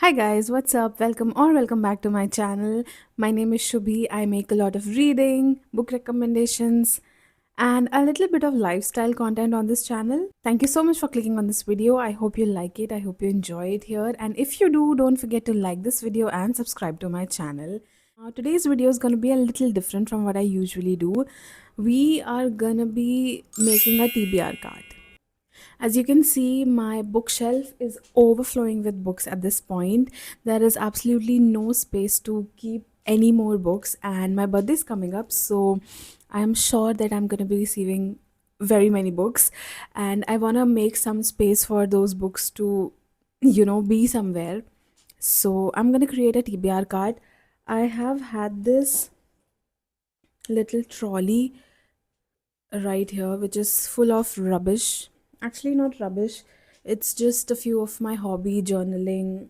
Hi guys, what's up? Welcome back to my channel. My name is Shubhi. I make a lot of reading, book recommendations, and a little bit of lifestyle content on this channel. Thank you so much for clicking on this video. I hope you like it. I hope you enjoy it here. And if you do, don't forget to like this video and subscribe to my channel. Today's video is going to be a little different from what I usually do. We are going to be making a TBR card. As you can see, my bookshelf is overflowing with books at this point. There is absolutely no space to keep any more books, and my birthday is coming up, so I am sure that I'm going to be receiving very many books, and I want to make some space for those books to, be somewhere. So I'm going to create a TBR card. I have had this little trolley right here, which is full of rubbish. Actually, not rubbish, it's just a few of my hobby, journaling,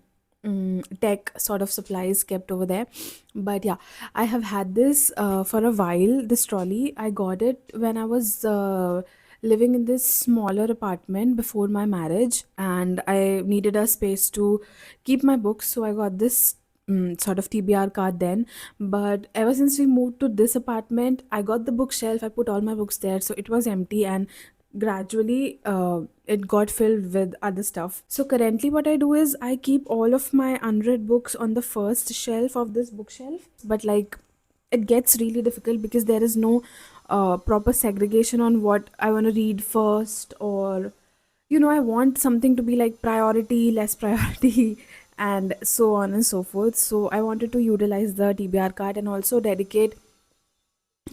tech sort of supplies kept over there. But yeah, I have had this for a while. This trolley, I got it when I was living in this smaller apartment before my marriage, and I needed a space to keep my books, so I got this sort of TBR card then. But ever since we moved to this apartment, I got the bookshelf, I put all my books there, so it was empty, and gradually it got filled with other stuff. So currently what I do is I keep all of my unread books on the first shelf of this bookshelf, but like it gets really difficult because there is no proper segregation on what I want to read first, or I want something to be like priority, less priority, and so on and so forth. So I wanted to utilize the TBR card and also dedicate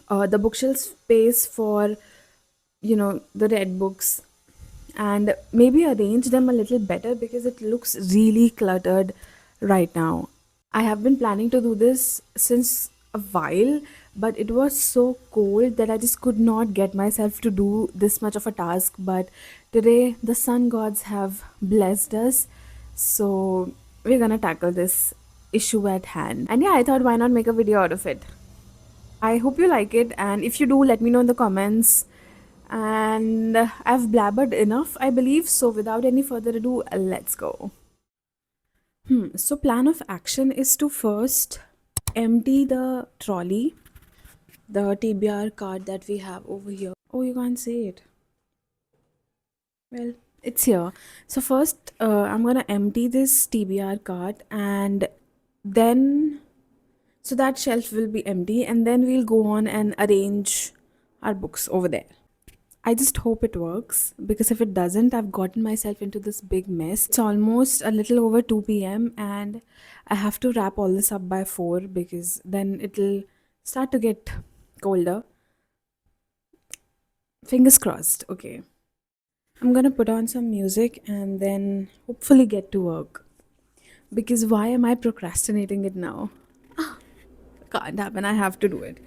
the bookshelf space for the read books, and maybe arrange them a little better because it looks really cluttered right now. I have been planning to do this since a while, but it was so cold that I just could not get myself to do this much of a task. But today, the sun gods have blessed us, so we're gonna tackle this issue at hand. And yeah, I thought, why not make a video out of it? I hope you like it, and if you do, let me know in the comments. And I've blabbered enough, I believe, so without any further ado, let's go. So plan of action is to first empty the trolley, the TBR card that we have over here. Oh, you can't say it. Well, it's here. So first, I'm gonna empty this TBR card, and then so that shelf will be empty, and then we'll go on and arrange our books over there. I just hope it works, because if it doesn't, I've gotten myself into this big mess. It's almost a little over 2 p.m. and I have to wrap all this up by 4 because then it'll start to get colder. Fingers crossed. Okay. I'm gonna put on some music and then hopefully get to work. Because why am I procrastinating it now? Can't happen. I have to do it.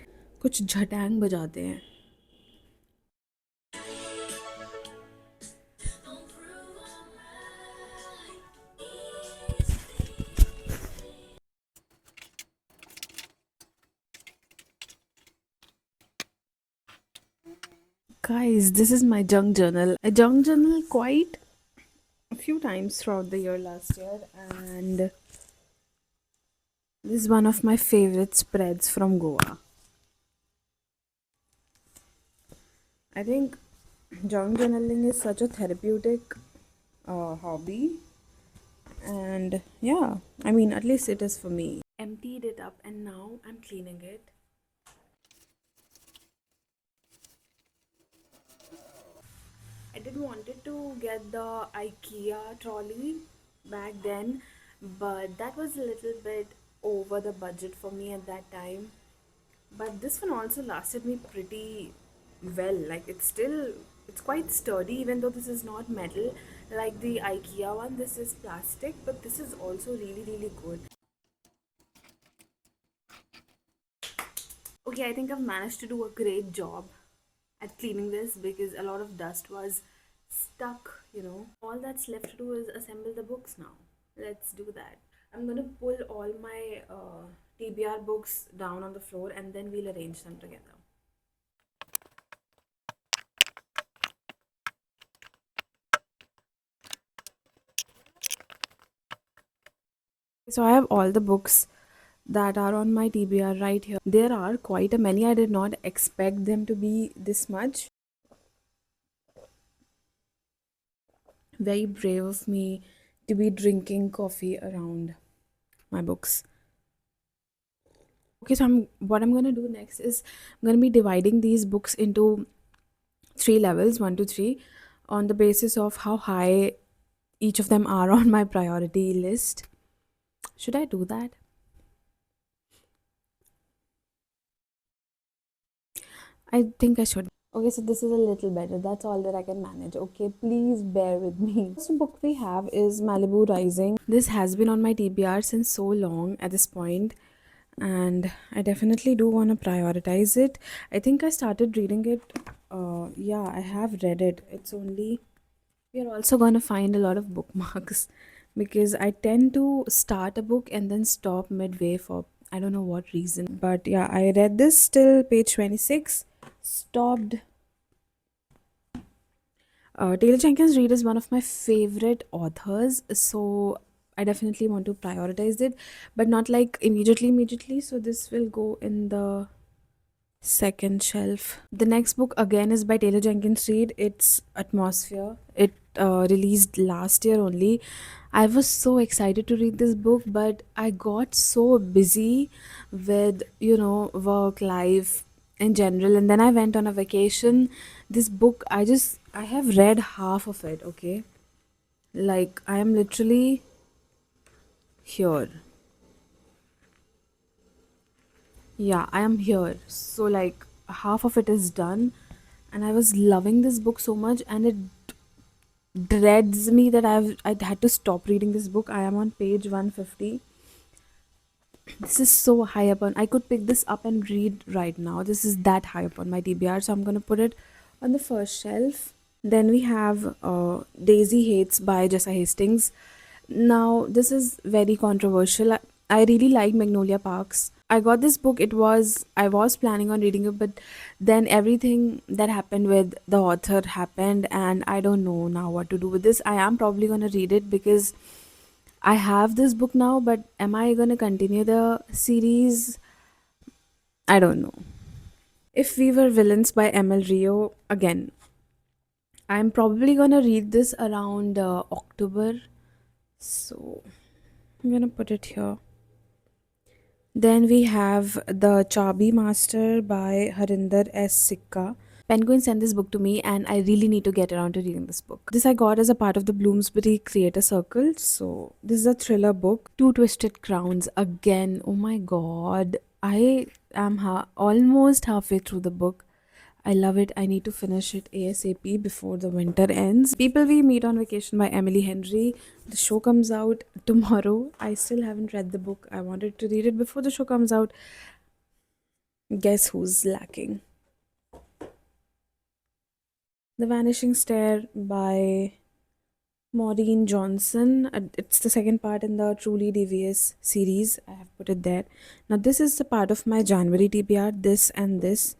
कुछ झटांग बजाते हैं. Guys, this is my junk journal. I junk journal quite a few times throughout the year last year, and this is one of my favorite spreads from Goa. I think junk journaling is such a therapeutic hobby, and yeah, I mean, at least it is for me. Emptied it up, and now I'm cleaning it. I did wanted to get the IKEA trolley back then, but that was a little bit over the budget for me at that time. But this one also lasted me pretty well. Like it's quite sturdy, even though this is not metal like the IKEA one. This is plastic, but this is also really good. Okay, I think I've managed to do a great job at cleaning this because a lot of dust was stuck. All that's left to do is assemble the books now. Let's do that. I'm gonna pull all my TBR books down on the floor and then we'll arrange them together. So I have all the books that are on my TBR right here. There are quite a many. I did not expect them to be this much. Very brave of me to be drinking coffee around my books. Okay, so what I'm gonna do next is I'm gonna be dividing these books into three levels, one to three, on the basis of how high each of them are on my priority list. Should I do that? I think I should. Okay, so this is a little better. That's all that I can manage. Okay, please bear with me. First book we have is Malibu Rising. This has been on my TBR since so long at this point, and I definitely do want to prioritize it. I think I started reading it. Yeah, I have read it. It's only we are also going to find a lot of bookmarks because I tend to start a book and then stop midway for I don't know what reason. But yeah, I read this till page 26, stopped. Taylor Jenkins Reid is one of my favorite authors, so I definitely want to prioritize it, but not like immediately. So this will go in the second shelf. The next book again is by Taylor Jenkins Reid. It's Atmosphere. It released last year only. I was so excited to read this book, but I got so busy with, work, life in general. And then I went on a vacation. This book, I have read half of it, okay? Like, I am literally here. Yeah, I am here. So, like, half of it is done. And I was loving this book so much, and it dreads me that I'd had to stop reading this book. I am on page 150. This is so high up on. I could pick this up and read right now. This is that high up on my TBR, so I'm gonna put it on the first shelf. Then we have Daisy Hates by Jessa Hastings. Now, this is very controversial. I really like Magnolia Parks. I got this book. I was planning on reading it, but then everything that happened with the author happened, and I don't know now what to do with this. I am probably going to read it because I have this book now, but am I going to continue the series? I don't know. If We Were Villains by ML Rio, again, I'm probably going to read this around October. So I'm going to put it here. Then we have The Chabi Master by Harinder S. Sikka. Penguin sent this book to me, and I really need to get around to reading this book. This I got as a part of the Bloomsbury Creator Circle. So, this is a thriller book. Two Twisted Crowns. Again, oh my god. I am almost halfway through the book. I love it. I need to finish it ASAP before the winter ends. People We Meet on Vacation by Emily Henry. The show comes out tomorrow. I still haven't read the book. I wanted to read it before the show comes out. Guess who's lacking? The Vanishing Stair by Maureen Johnson. It's the second part in the Truly Devious series. I have put it there. Now, this is the part of my January TBR, this and this.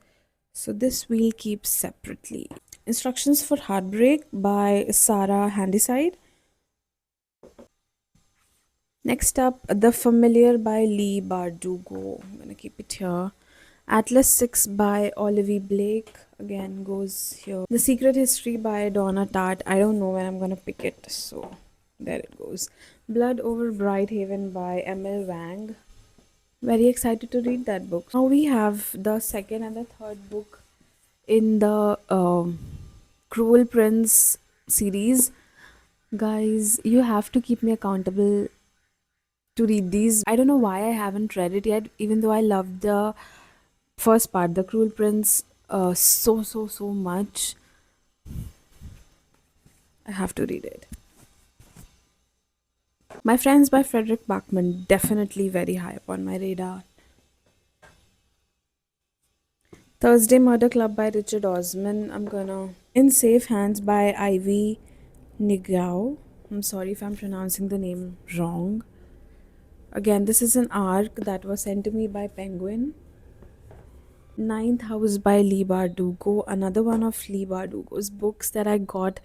So, this we'll keep separately. Instructions for Heartbreak by Sarah Handyside. Next up, The Familiar by Lee Bardugo. I'm gonna keep it here. Atlas 6 by Olivia Blake again goes here. The Secret History by Donna Tartt. I don't know when I'm gonna pick it, so there it goes. Blood Over Brighthaven by Emil Wang. Very excited to read that book. Now we have the second and the third book in the Cruel Prince series. Guys, you have to keep me accountable to read these. I don't know why I haven't read it yet, even though I loved the first part, The Cruel Prince, so much. I have to read it. My Friends by Frederick Bachman, definitely very high up on my radar. Thursday Murder Club by Richard Osman. I'm gonna. In Safe Hands by Ivy Nigao. I'm sorry if I'm pronouncing the name wrong. Again, this is an arc that was sent to me by Penguin. Ninth House by Lee Bardugo. Another one of Lee Bardugo's books that I got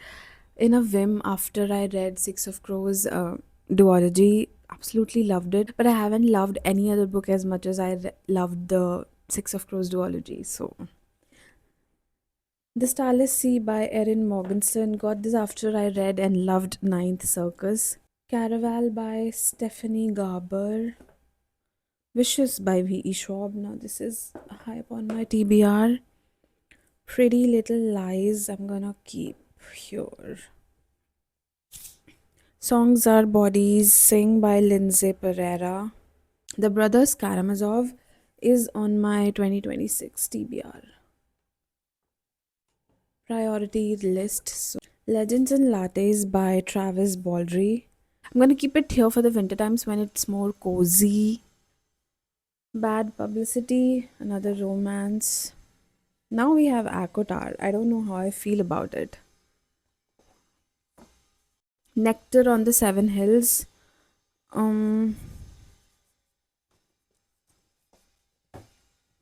in a whim after I read Six of Crows duology. absolutely loved it, but I haven't loved any other book as much as loved the Six of Crows duology. So, The Starless Sea by Erin Morgenstern. Got this after I read and loved Ninth Circus. Caraval by Stephanie Garber. Vicious by V.E. Schwab. Now, this is high up on my TBR. Pretty Little Lies. I'm gonna keep here. Songs Are Bodies. Sing by Lindsay Pereira. The Brothers Karamazov is on my 2026 TBR priority list. So, Legends and Lattes by Travis Baldry. I'm gonna keep it here for the winter times when it's more cozy. Bad Publicity, another romance. Now we have Akotar. I don't know how I feel about it. Nectar on the Seven Hills. Um,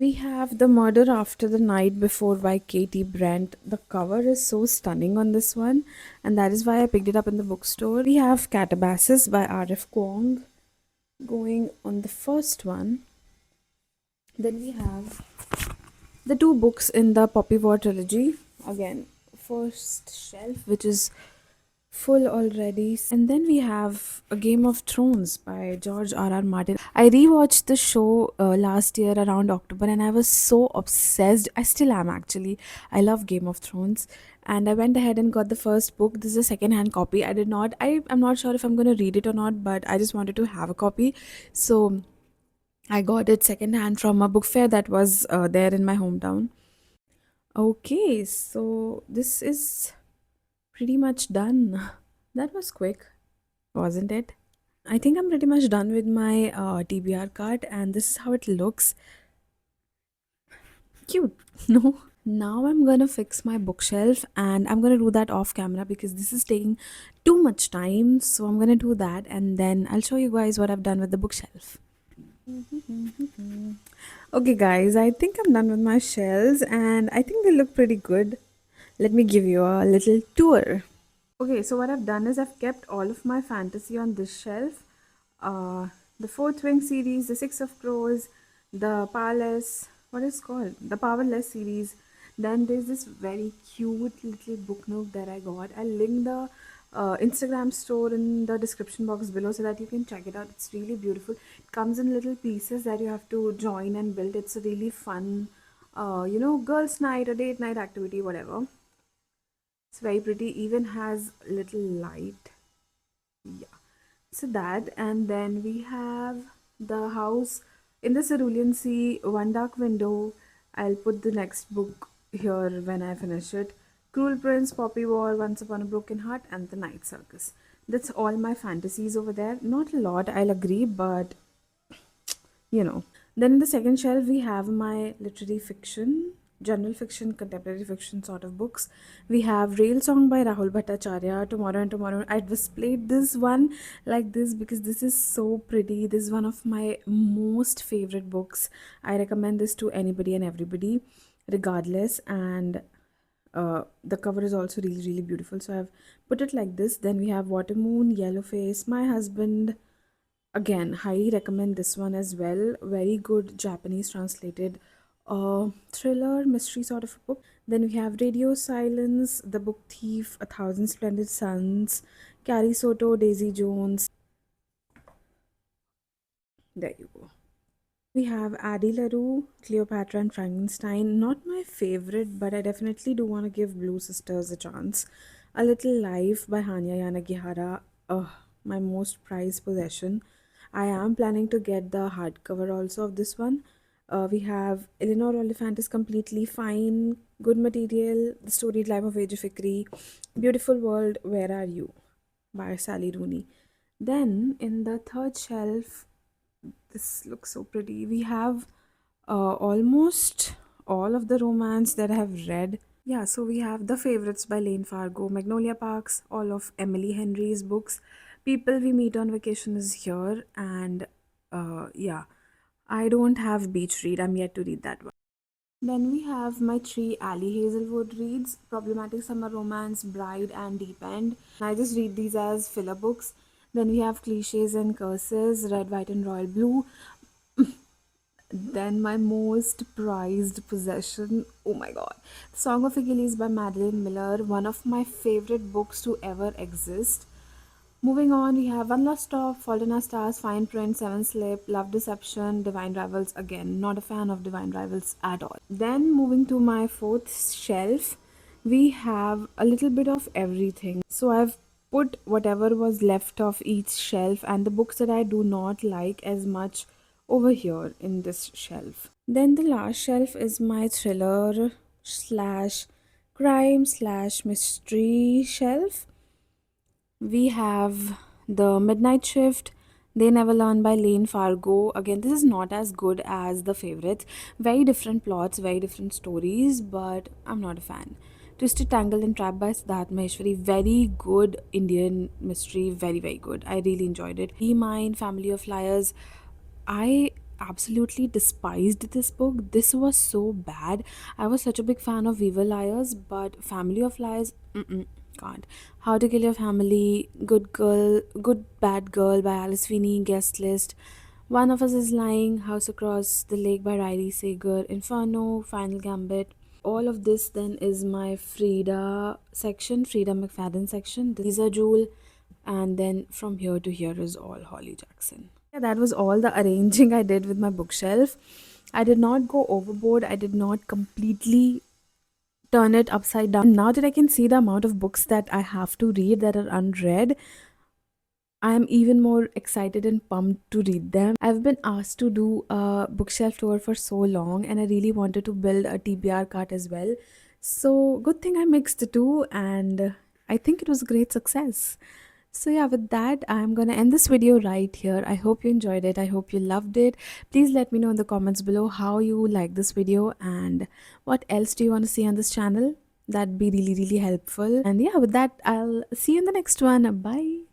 We have The Murder After the Night Before by Katie Brent. The cover is so stunning on this one, and that is why I picked it up in the bookstore. We have Catabasis by R.F. Kuang going on the first one. Then we have the two books in the Poppy War trilogy. Again, first shelf, which is full already. And then we have A Game of Thrones by George R.R. Martin. I rewatched the show last year around October and I was so obsessed. I still am actually. I love Game of Thrones. And I went ahead and got the first book. This is a second hand copy. I'm not sure if I'm going to read it or not, but I just wanted to have a copy. So I got it second hand from a book fair that was there in my hometown. Okay, so this is pretty much done. That was quick, wasn't it? I think I'm pretty much done with my TBR cart, and this is how it looks. Cute, no? Now I'm gonna fix my bookshelf, and I'm gonna do that off camera because this is taking too much time. So I'm gonna do that, and then I'll show you guys what I've done with the bookshelf. Okay, guys, I think I'm done with my shelves, and I think they look pretty good. Let me give you a little tour. Okay, so what I've done is I've kept all of my fantasy on this shelf. The Fourth Wing series, the Six of Crows, the Powerless, what is it called? The Powerless series. Then there's this very cute little book nook that I got. I'll link the Instagram store in the description box below so that you can check it out. It's really beautiful. It comes in little pieces that you have to join and build. It's a really fun, girls' night or date night activity, whatever. It's very pretty, even has little light. Yeah. So that, and then we have the house in the Cerulean Sea, One Dark Window. I'll put the next book here when I finish it. Cruel Prince, Poppy War, Once Upon a Broken Heart, and The Night Circus. That's all my fantasies over there. Not a lot, I'll agree, but you know. Then in the second shelf, we have my literary fiction, general fiction, contemporary fiction sort of books. We have Rail Song by Rahul Bhattacharya, Tomorrow and Tomorrow. I displayed this one like this because this is so pretty. This is one of my most favorite books. I recommend this to anybody and everybody, regardless. And the cover is also really, really beautiful. So I've put it like this. Then we have Water Moon, Yellow Face, My Husband. Again, highly recommend this one as well. Very good Japanese translated thriller mystery sort of a book. Then we have Radio Silence, The Book Thief, A Thousand Splendid Suns, Carrie Soto, Daisy Jones. There you go. We have Addie LaRue, Cleopatra and Frankenstein. Not my favorite, but I definitely do want to give Blue Sisters a chance. A Little Life by Hanya Yanagihara. My most prized possession. I am planning to get the hardcover also of this one. We have Eleanor Oliphant is Completely Fine, Good Material, The Storied Life of Age of Hickory, Beautiful World, Where Are You by Sally Rooney. Then in the third shelf, this looks so pretty. We have almost all of the romance that I have read. Yeah, so we have The Favorites by Lane Fargo, Magnolia Parks, all of Emily Henry's books. People We Meet on Vacation is here, and yeah, I don't have Beach Read. I'm yet to read that one. Then we have my three Ali Hazelwood reads: Problematic Summer Romance, Bride, and Deep End. I just read these as filler books. Then we have cliches and curses, red, white, and royal blue. Then my most prized possession, oh my god, The Song of Achilles by Madeline Miller, one of my favorite books to ever exist. Moving on, we have One Last Stop, Fault in Our Stars, Fine Print, Seven Slip, Love Deception, Divine Rivals. Again, not a fan of Divine Rivals at all. Then moving to my fourth shelf, we have a little bit of everything. So I've put whatever was left of each shelf and the books that I do not like as much over here in this shelf. Then the last shelf is my thriller slash crime slash mystery shelf. We have The Midnight Shift, They Never Learn by Lane Fargo. Again, this is not as good as the favorites. Very different plots, very different stories, but I'm not a fan. Twisted, Tangled, and Trapped by Siddharth Maheshwari. Very good Indian mystery. Very, very good. I really enjoyed it. Be Mine, Family of Liars. I absolutely despised this book. This was so bad. I was such a big fan of Viva Liars, but Family of Liars, can't. How to Kill Your Family, Good Girl, Good Bad Girl by Alice Feeney, Guest List. One of Us is Lying, House Across the Lake by Riley Sager, Inferno, Final Gambit. All of this then is my Frida section, Frida McFadden section. These are Jewel, and then from here to here is all Holly Jackson. Yeah, that was all the arranging I did with my bookshelf. I did not go overboard. I did not completely turn it upside down. Now that I can see the amount of books that I have to read that are unread, I am even more excited and pumped to read them. I've been asked to do a bookshelf tour for so long, and I really wanted to build a TBR cart as well. So, good thing I mixed the two, and I think it was a great success. So yeah, with that, I'm gonna end this video right here. I hope you enjoyed it. I hope you loved it. Please let me know in the comments below how you like this video and what else do you want to see on this channel. That'd be really, really helpful. And yeah, with that, I'll see you in the next one. Bye.